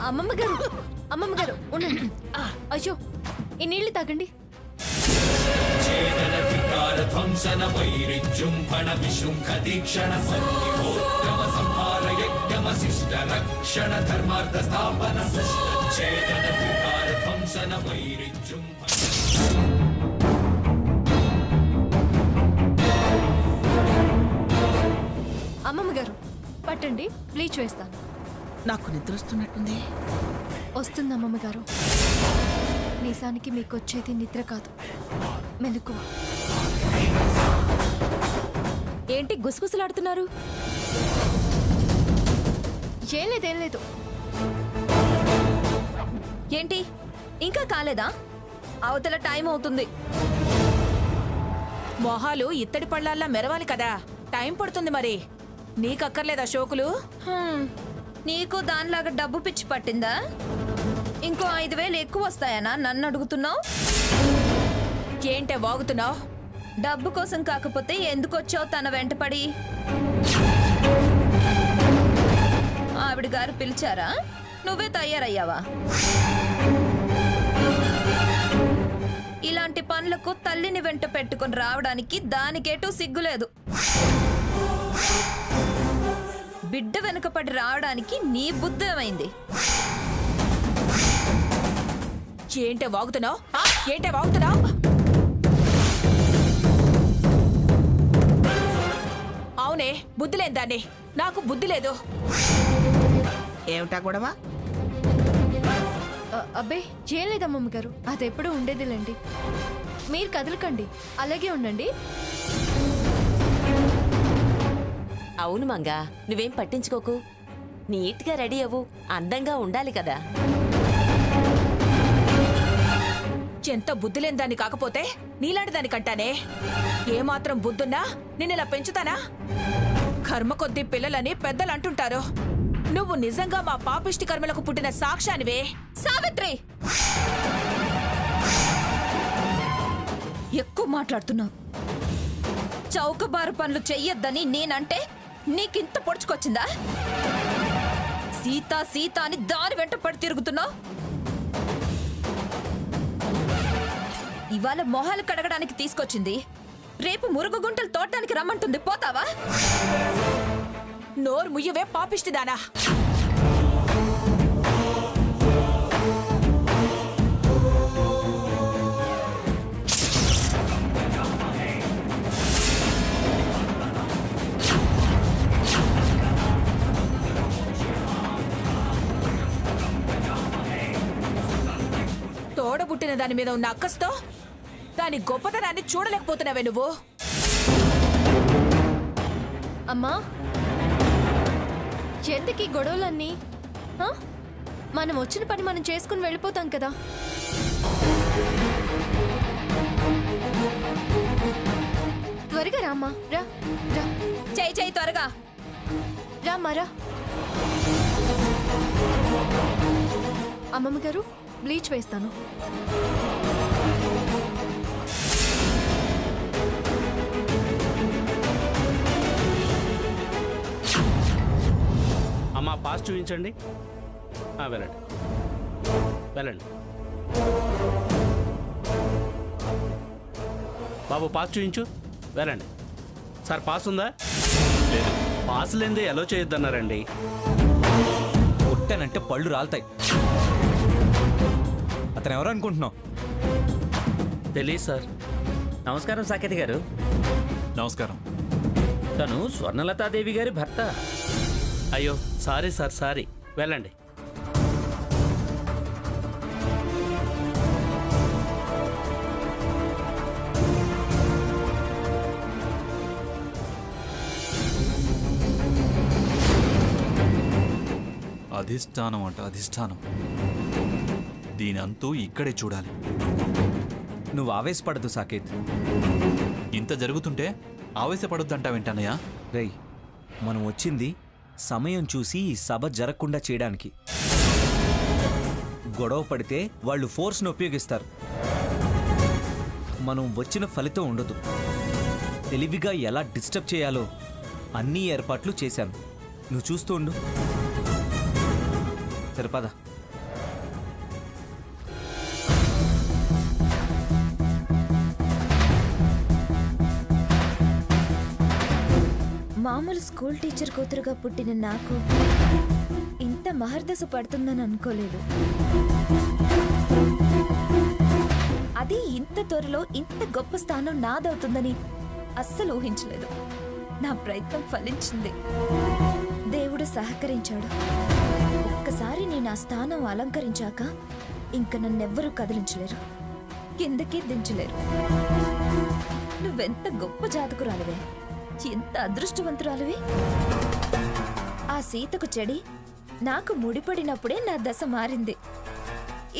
అమ్మమ్మ గారు ఉండండి. అయ్యో ఈ నీళ్లు తాగండి. ధ్వంసన వైరిజృంభణ విశృంఖ దీక్షణ సంయోగమ సంహార యజ్ఞమశిష్ట రక్షణ ధర్మార్థ స్థాపన ఛేదన వికార ధ్వంసన వైరిజృంభణ. అమ్మమ్మ గారు పట్టండి, బ్లీచ్ వేస్తాను. నాకు నిద్ర వస్తున్నట్టుంది. వస్తుంది అమ్మమ్మ గారు. నిజానికి మీకు వచ్చేది నిద్ర కాదు, మెలకువ. ఏంటి గుసగుసలాడుతున్నారు? ఏం లేదు. ఏంటి ఇంకా కాలేదా? అవతల టైం అవుతుంది. మొహాలు ఇత్తడి పళ్ళాల్లా మెరవాలి కదా, టైం పడుతుంది. మరి నీకక్కర్లేదా షోకులు? నీకు దానిలాగా డబ్బు పిచ్చి పట్టిందా? ఇంకో 5,000 ఎక్కువ వస్తాయనా నన్ను అడుగుతున్నావు? ఏంటే వాగుతున్నావు? డబ్బు కోసం కాకపోతే ఎందుకు వచ్చావు తన వెంటపడి? ఆవిడ గారు పిలిచారా? నువ్వే తయారయ్యావా? ఇలాంటి పనులకు తల్లిని వెంట పెట్టుకుని రావడానికి దానికేటూ సిగ్గులేదు. బిడ్డ వెనుకపడి రావడానికి నీ బుద్ధి ఏమైంది? ఏంటే వాగుతున్నావు? ఏంటే వాగుతున్నావు? అవునే, బుద్ధి లేదు దాన్ని. నాకు బుద్ధి లేదు. ఏమిటా గొడవ? అబ్బే ఏం లేదు అమ్మమ్మ గారు, అది ఎప్పుడూ ఉండేదిలేండి. మీరు కదలకండి, అలాగే ఉండండి. అవును మంగా, నువ్వేం పట్టించుకోకు. నీట్గా రెడీ అవ్వు, అందంగా ఉండాలి కదా. ఎంత బుద్ధి లేని దాన్ని కాకపోతే నీలాంటి దాన్ని కంటానే. ఏమాత్రం బుద్ధున్నా నిన్నిలా పెంచుతానా? కర్మ కొద్దీ పిల్లలని పెద్దలు అంటుంటారు. నువ్వు నిజంగా మా పాపిష్టి కర్మలకు పుట్టిన సాక్ష్యానివే. సావిత్రి, ఎక్కువ మాట్లాడుతున్నావు. చౌకబారు పనులు చెయ్యొద్దని నేనంటే నీకింత పొడుచుకొచ్చిందా? సీత అని దారి వెంట పడి తిరుగుతున్నావు. ఇవాళ మొహాలు కడగడానికి తీసుకొచ్చింది, రేపు మురుగు గుంటలు తోటానికి రమ్మంటుంది. పోతావా? నోరు ముయ్యవే పాపిష్టిదానా. తోడబుట్టిన దాని మీద ఉన్న అక్కస్తో దాని గొప్పతనాన్ని చూడలేకపోతున్నావే నువ్వు. అమ్మా ఎందుకు ఈ గొడవలన్నీ? మనం వచ్చిన పని మనం చేసుకుని వెళ్ళిపోతాం కదా. త్వరగా రామ్మా, రా. చెయ్యి త్వరగా రామ్మా, రా. అమ్మమ్మ గారు బ్లీచ్ వేస్తాను. అమ్మా పాస్ చూపించండి. వెళ్ళండి బాబు, పాస్ చూపించు. వెళ్ళండి. సార్ పాస్ ఉందా? లేదు. పాస్ లేదే ఎలా చేయొద్దన్నారండి. కొట్టానంటే పళ్ళు రాలుతాయి. అతను ఎవరు అనుకుంటున్నావు? తెలీదు సార్. నమస్కారం సాకేత్ గారు. నమస్కారం. తను స్వర్ణలతాదేవి గారి భర్త. అయ్యో సారీ సార్, సారీ. వెళ్ళండి. అధిష్టానం అంట, అధిష్టానం. దీనంతూ ఇక్కడే చూడాలి. నువ్వు ఆవేశపడదు సాకేత్. ఇంత జరుగుతుంటే ఆవేశపడొద్దంటావేంటన్నయ్యా? రేయ్, మనం వచ్చింది సమయం చూసి ఈ సభ జరగకుండా చేయడానికి. గొడవ పడితే వాళ్ళు ఫోర్స్ను ఉపయోగిస్తారు. మనం వచ్చిన ఫలితం ఉండదు. తెలివిగా ఎలా డిస్టర్బ్ చేయాలో అన్ని ఏర్పాట్లు చేశాను. నువ్వు చూస్తూ ఉండు. సరిపదా. మామూలు స్కూల్ టీచర్ కూతురుగా పుట్టిన నాకు ఇంత మహర్దశ పడుతుందని అనుకోలేదు. అది ఇంత త్వరలో ఇంత గొప్ప స్థానం నాదవుతుందని అస్సలు ఊహించలేదు. నా ప్రయత్నం ఫలించింది. దేవుడు సహకరించాడు. ఒక్కసారి నేను ఆ స్థానం అలంకరించాక ఇంక నన్నెవ్వరూ కదిలించలేరు, కిందకి దించలేరు. నువ్వెంత గొప్ప జాతకురాలివే, ఎంత అదృష్టవంతురాలివి. ఆ సీతకు చెడి నాకు ముడిపడినప్పుడే నా దశ మారింది.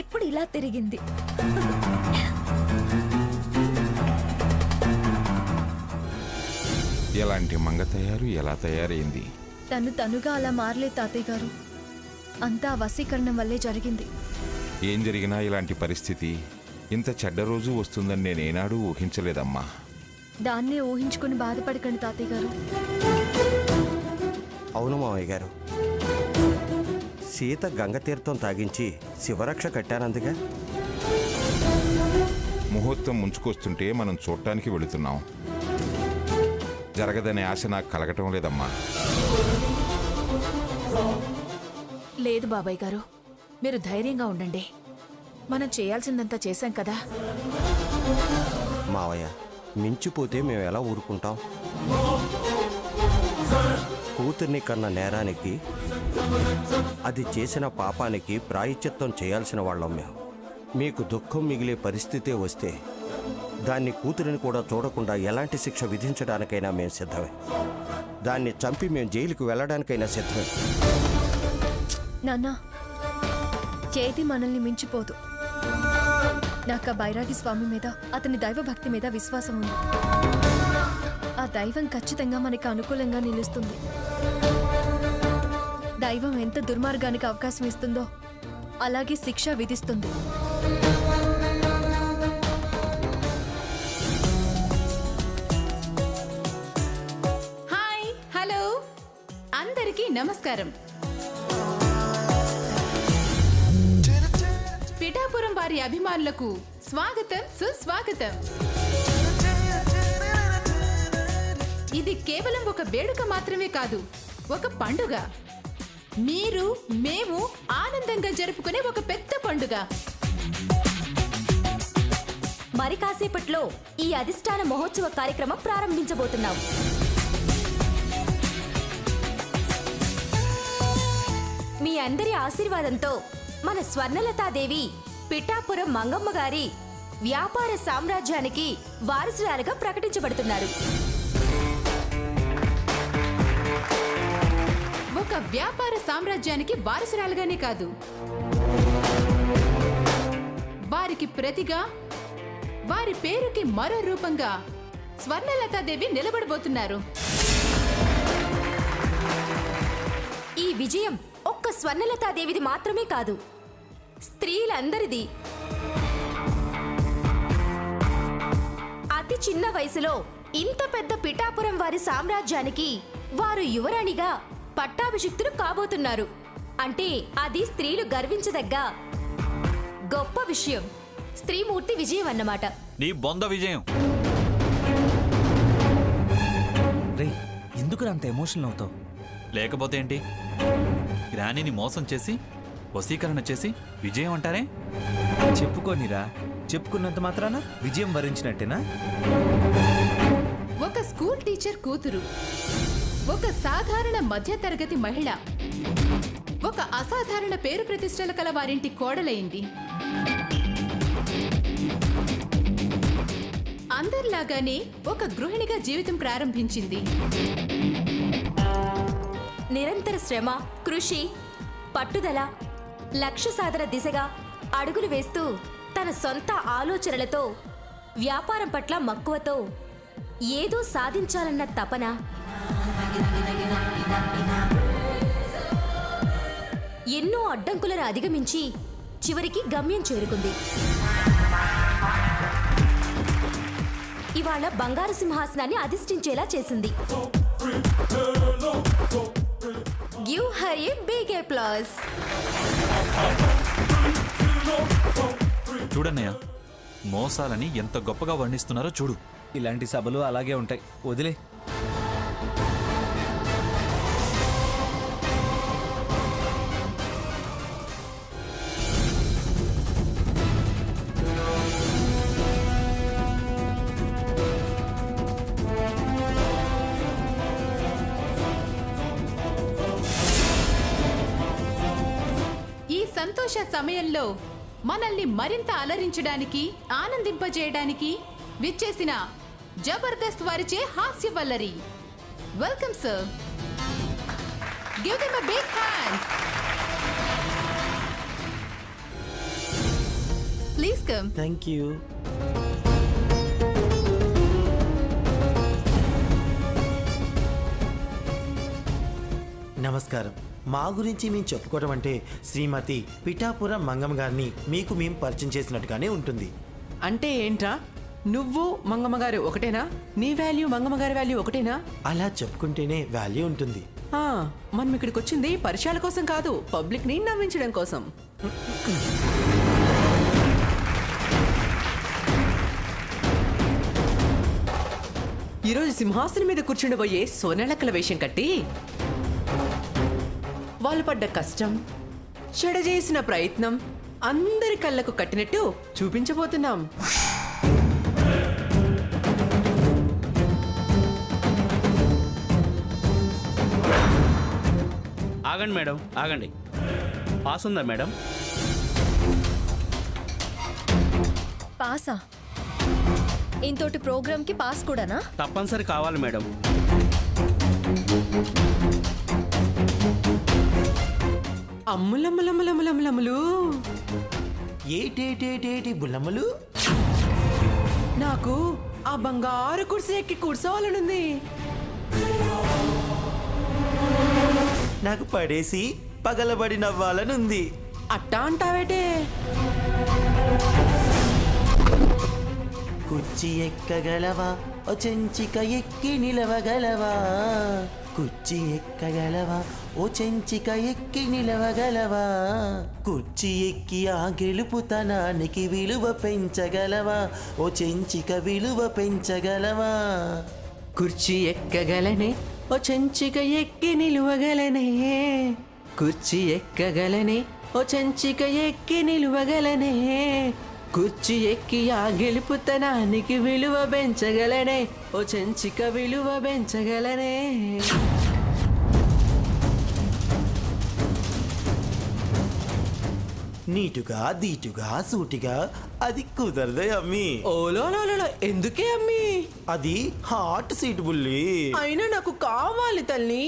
ఇప్పుడు ఇలా తిరిగింది. ఎలాంటి మంగ తయారు ఎలా తయారైంది? తనుగా అలా మారలే తాతయ్య గారు. అంతా ఆ వశీకరణం వల్లే జరిగింది. ఏం జరిగినా ఇలాంటి పరిస్థితి ఇంత చెడ్డ రోజు వస్తుందని నేనేనాడూ ఊహించలేదమ్మా. దాన్నే ఊహించుకుని బాధపడకండి తాతయ్య గారు. అవును మావయ్య గారు, సీత గంగతీర్థం తాగించి శివరక్ష కట్టానందుగా. ముహూర్తం ముంచుకొస్తుంటే మనం చూడటానికి వెళుతున్నాం. జరగదనే ఆశ నాకు కలగటం లేదమ్మా. లేదు బాబాయ్ గారు, మీరు ధైర్యంగా ఉండండి. మనం చేయాల్సిందంతా చేశాం కదా. మావయ్య, మించిపోతే మేము ఎలా ఊరుకుంటాం? కూతుర్ని కన్న నేరానికి, అది చేసిన పాపానికి ప్రాయశ్చిత్తం చేయాల్సిన వాళ్ళం మేము. మీకు దుఃఖం మిగిలే పరిస్థితే వస్తే దాన్ని కూతురిని కూడా చూడకుండా ఎలాంటి శిక్ష విధించడానికైనా మేము సిద్ధమే. దాన్ని చంపి మేము జైలుకు వెళ్ళడానికైనా సిద్ధమే. నాన్న, చేతి మనల్ని మించిపోదు. నాకు ఆ బైరాగి స్వామి మీద, అతని దైవభక్తి మీద విశ్వాసం ఉంది. ఆ దైవం ఖచ్చితంగా మనకి అనుకూలంగా నిలుస్తుంది. దైవం ఎంత దుర్మార్గానికి అవకాశం ఇస్తుందో అలాగే శిక్ష విధిస్తుంది. హాయ్, హలో, అందరికీ నమస్కారం. పిఠాపురం వారి అభిమానులకు స్వాగతం, సుస్వాగతం. ఇది కేవలం ఒక వేడుక మాత్రమే కాదు, ఒక పండుగ. మీరు, మేము ఆనందంగా జరుపుకునే ఒక పెద్ద పండుగ. మరి కాసేపట్లో ఈ అధిష్టాన మహోత్సవ కార్యక్రమం ప్రారంభించబోతున్నాం. మీ అందరి ఆశీర్వాదంతో మన స్వర్ణలతాదేవి పిఠాపురం మంగమ్మ గారి వ్యాపార సామ్రాజ్యానికి వారసురాలుగా ప్రకటించబడుతున్నారు. ఒక వ్యాపార సామ్రాజ్యానికి వారసురాలుగానే కాదు, వారికి ప్రతిగా, వారి పేరుకి మరో రూపంగా స్వర్ణలతాదేవి నిలబడబోతున్నారు. ఈ విజయం ఒక్క స్వర్ణలతాదేవిది మాత్రమే కాదు, స్త్రీలందరిది. అతి చిన్న వయసులో ఇంత పెద్ద పిఠాపురం వారి సామ్రాజ్యానికి వారు యువరాణిగా పట్టాభిషిక్తులు కాబోతున్నారు. అంటే అది స్త్రీలు గర్వించదగ్గ గొప్ప విషయం. స్త్రీమూర్తి విజయం అన్నమాట. నీ బొంద విజయం. రే, ఎందుకు అంత ఎమోషనల్ అవుతావు? లేకపోతే ఏంటి? గ్రానీని మోసం చేసి వశీకరణ చేసి విజయం అంటారే? చెప్పుకోనిరా, చెప్పుకున్నంత మాత్రాన విజయం వరించినట్టేనా? ఒక స్కూల్ టీచర్ కూతురు, ఒక సాధారణ మధ్యతరగతి మహిళ, ఒక అసాధారణ పేరు ప్రతిష్టల కల వారింటి కోడలైంది. అందరిలాగానే ఒక గృహిణిగా జీవితం ప్రారంభించింది. నిరంతర శ్రమ, కృషి, పట్టుదల, లక్ష్య సాధన దిశగా అడుగులు వేస్తూ తన సొంత ఆలోచనలతో, వ్యాపారం పట్ల మక్కువతో ఏదో సాధించాలన్న తపన, ఎన్నో అడ్డంకులను అధిగమించి చివరికి గమ్యం చేరుకుంది. ఇవాళ బంగారు సింహాసనాన్ని అధిష్ఠించేలా చేసింది. Give her a big applause. చూడన్నయ్య, మోసాలని ఎంత గొప్పగా వర్ణిస్తున్నారో చూడు. ఇలాంటి సభలు అలాగే ఉంటాయి, వదిలే. సంతోష సమయంలో మనల్ని మరింత అలరించడానికి ఆనందింపజేయడానికి విచ్చేసిన జబర్దస్త్ వారిచే హాస్య వల్లరి. Welcome sir. Give them a big hand. Please come. Thank you. నమస్కారం. మా గురించి మేము చెప్పుకోవడం అంటే శ్రీమతి పిఠాపురం మంగమ్మ గారిని మీకు మేము పరిచయం చేసినట్టుగానే ఉంటుంది. అంటే ఏంట్రా, నువ్వు మంగమ్మ గారు ఒకటేనా? నీ వాల్యూ మంగమ్మ గారి వాల్యూ ఒకటేనా? అలా చెప్పుకుంటేనే వాల్యూ ఉంటుంది. మనం ఇక్కడికి వచ్చింది పరిచయాల కోసం కాదు, పబ్లిక్ ని నవ్వించడం కోసం. ఈరోజు సింహాసనం మీద కూర్చుండబోయే సోనెలక్కల వేషం కట్టి వాళ్ళు పడ్డ కష్టం, చెడ చేసిన ప్రయత్నం అందరి కళ్ళకు కట్టినట్టు చూపించబోతున్నాం. ఆగండి మేడం, ఆగండి. పాస్ ఉందా మేడం? పాసా? ఇంతోటి ప్రోగ్రామ్కి పాస్ కూడానా? తప్పనిసరి కావాలి మేడం. అమ్ములమ్ములమ్ములమ్ములమ్ములమ్ములు, ఏటేటేటేటి బుల్లమ్మలు. నాకు ఆ బంగారు కుర్చీ ఎక్కి కూర్చోవాలనుంది. నాకు పడేసి పగలబడి నవ్వాలనుంది. అట్టా అంటావేటే? కుర్చీ ఎక్కగలవా, ఓ చెంచిక ఎక్కి నిలవగలవా? కుర్చీ ఎక్కగలవా, ఓ చెంచిక ఎక్కి నిలవగలవా? కుర్చీ ఎక్కి ఆ గెలుపుతనానికి విలువ పెంచగలవా? ఓ చెంచిక విలువ పెంచగలవా? కుర్చీ ఎక్కగలనే, ఓ చెంచిక ఎక్కి నిలువగలనే. కుర్చీ ఎక్కగలనే, ఓ చెంచిక ఎక్కి నిలువగలనే. కుర్చీ ఎక్కి ఆ గెలుపుతనానికి విలువ పెంచగలనే, ఓ చెంచిక విలువ పెంచగలనే. నీటుగా దీటుగా సూటిగా అది కుదరదే అమ్మి. ఓలో ఎందుకే అమ్మి? అది హాట్ సీట్ బుల్లి. అయినా నాకు కావాలి తల్లి.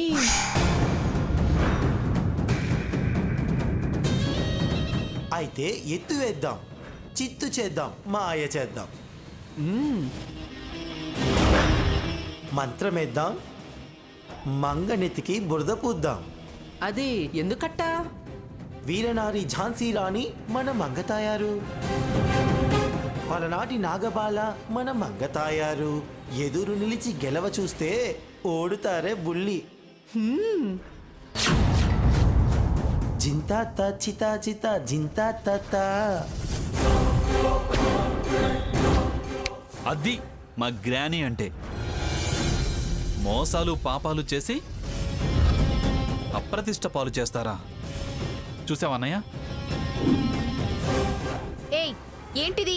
అయితే ఎత్తు వేద్దాం, చిత్తు చేద్దాం, మాయ చేద్దాం. మంత్రమేద్దాం, మంగనెత్తికి బురద పూద్దాం. అది ఎందుకట్టా? వీరనారి ఝాన్సీ రాణి మన మంగతాయారు, పలనాటి నాగబాల మన మంగతాయారు. ఎదురు నిలిచి గెలవ చూస్తే ఓడుతారే బుల్లి. జింతా చితా చితా జింతా తా. అది మా గ్రాని అంటే. మోసాలు పాపాలు చేసి అప్రతిష్ట పాలు చేస్తారా? చూసావన్నయ్య? ఏయ్, ఏంటిది?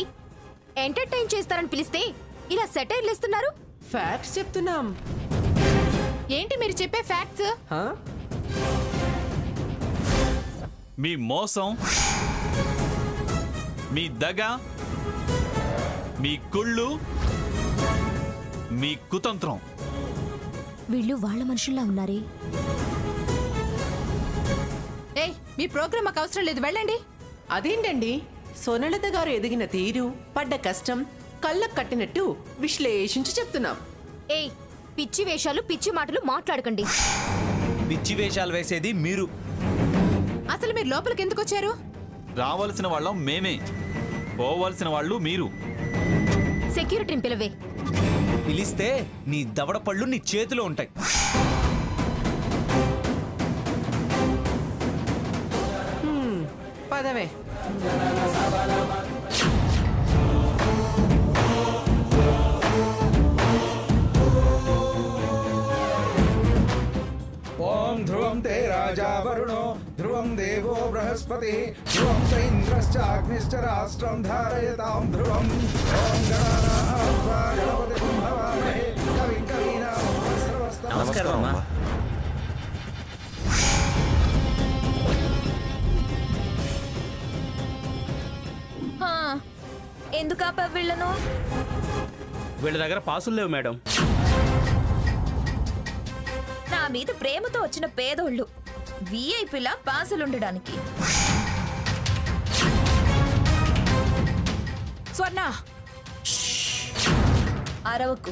ఎంటర్టైన్ చేస్తారని పిలిస్తే ఇలా సెటైర్లు ఇస్తున్నారు? ఫ్యాక్ట్స్ చెప్తున్నాం. ఏంటి మీరు చెప్పే ఫ్యాక్ట్స్? మీ మోసం, మీ దగ, మీ కుళ్ళు, మీ కుతంత్రం. వీళ్ళు వాళ్ళ మనుషుల్లా ఉన్నారే. ఏయ్, మీ ప్రోగ్రామ్ మాకు అవసరం లేదు, వెళ్ళండి. అదేంటండి, సోనలత గారు ఎదిగిన తీరు, పడ్డ కష్టం కళ్ళకు కట్టినట్టు విశ్లేషించి చెప్తున్నాం. ఏయ్, పిచ్చి వేషాలు పిచ్చి మాటలు మాట్లాడకండి. పిచ్చి వేషాలు వేసేది మీరు. అసలు మీరు లోపలికి ఎందుకు వచ్చారు? రావాల్సిన వాళ్ళం మేమే, పోవాల్సిన వాళ్ళు మీరు. సెక్యూరిటీని పిలవే. పిలిస్తే నీ దవడ పళ్ళు నీ చేతిలో ఉంటాయి. పదవే. ఓం ధ్రువం తే రాజా వరుణో ధ్రువం దేవో బృహస్పతి ధ్రువం చ ఇంద్రశ్చాగ్నిశ్చ రాష్ట్రం ధారయతాం ధ్రువం. ఓం గణపతి భవామహే కవిం కవీనాం ఉపస్రవస్తాం. నమస్కారం అమ్మా. ఎందుకు ఆపావు వీళ్ళను? వీళ్ళ దగ్గర పాసులు లేవు మేడం. నా మీద ప్రేమతో వచ్చిన పేదోళ్ళు విఐపిలా పాసులుండడానికి. స్వర్ణ, అరవకు.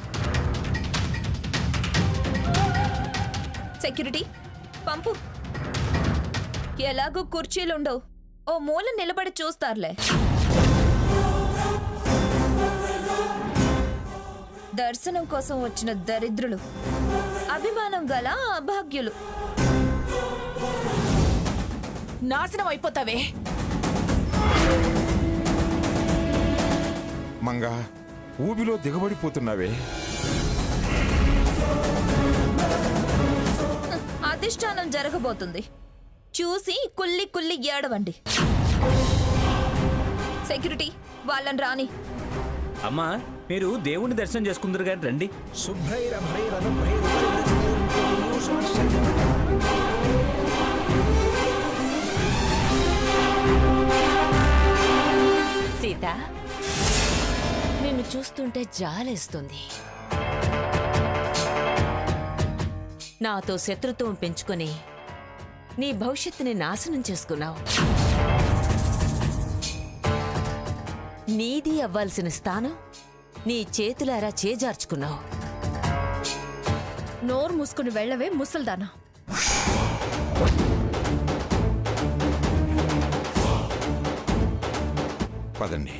సెక్యూరిటీ పంపు. ఎలాగో కుర్చీలుండవు, ఓ మూల నిలబడి చూస్తారులే. దర్శనం కోసం వచ్చిన దరిద్రులు, అభిమానం గల అభాగ్యులు. నాశనం అయిపోతావే. మంగా ఊబిలో దిగబడిపోతున్నావే. అధిష్టానం జరగబోతుంది, చూసి కుల్లి కుల్లి ఏడవండి. సెక్యూరిటీ వాళ్ళని రాని. అమ్మా, మీరు దేవుణ్ణి దర్శనం చేసుకుందరు కానీ రండి. సీత, నిన్ను చూస్తుంటే జాలేస్తుంది. నాతో శత్రుత్వం పెంచుకొని నీ భవిష్యత్తుని నాశనం చేసుకున్నావు. నీది అవ్వాల్సిన స్థానం నీ చేతులారా చేజార్చుకున్నావు. నోరు మూసుకుని వెళ్ళవే ముసల్దానా. పదండి.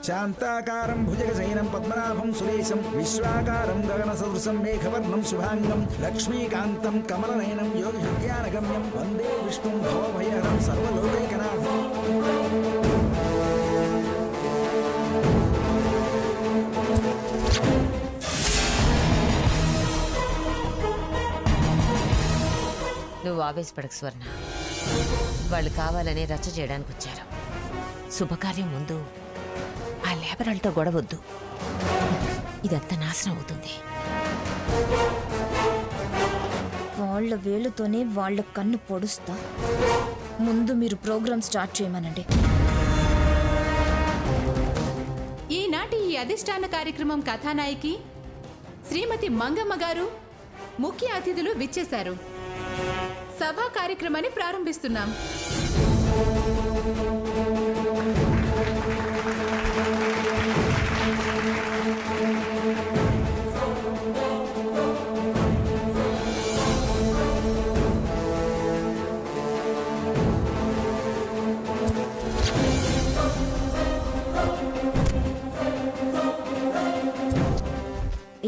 శాంతాకారం భుజగశయనం పద్మనాభం సురేశం విశ్వాకారం గగన సదృశం మేఘవర్ణం శుభాంగం లక్ష్మీకాంతం కమలనయనం యోగి హృదయానగమ్యం వందే విష్ణుం భవభయహరం సర్వలోకైకనాథం. నువ్వు ఆవేశపడకు స్వర్ణ. వాళ్ళు కావాలనే రచ్చ చేయడానికి వచ్చారు. శుభకార్యం ముందు ఆ లేబరాలతో గొడవద్దు, ఇదంతా నాశనం అవుతుంది. వాళ్ళ వేలుతోనే వాళ్ళ కన్ను పొడుస్తా. ముందు మీరు ప్రోగ్రామ్ స్టార్ట్ చేయమనండి. ఈనాటి ఈ అధిష్టాన కార్యక్రమం కథానాయకి శ్రీమతి మంగమ్మ గారు ముఖ్య అతిథులు విచ్చేశారు. సభా కార్యక్రమాన్ని ప్రారంభిస్తున్నాం.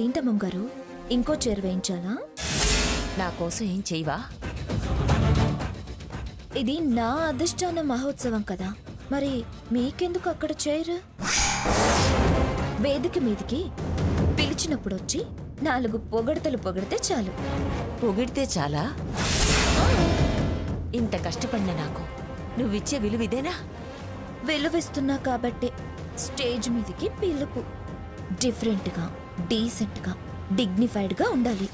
ఏంటమ్మం గారు, ఇంకో చీర వేయించాలా? నా కోసం ఏం చెయ్యవా? ఇది నా అధిష్టాన మహోత్సవం కదా, మరి మీకెందుకు అక్కడ చైర్? వేదిక మీదికి పిలిచినప్పుడు వచ్చి 4 పొగడతలు పొగిడితే చాలు. పొగిడితే చాలా? ఇంత కష్టపడిన నాకు నువ్విచ్చే విలువ ఇదేనా? విలువిస్తున్నా కాబట్టే స్టేజ్ మీదికి పిలుపు. డిఫరెంట్గా, డీసెంట్గా, డిగ్నిఫైడ్గా ఉండాలి.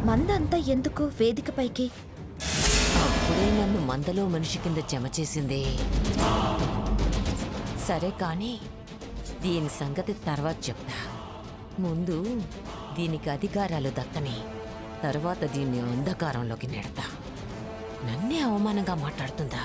మందంతా ఎందుకు వేదికపైకి? అప్పుడే నన్ను మందలో మనిషి కింద జమ చేసింది. సరే కానీ దీని సంగతి తర్వాత చెప్తా. ముందు దీనికి అధికారాలు దక్కని, తర్వాత దీన్ని అంధకారంలోకి నెడతా. నన్నే అవమానంగా మాట్లాడుతుందా?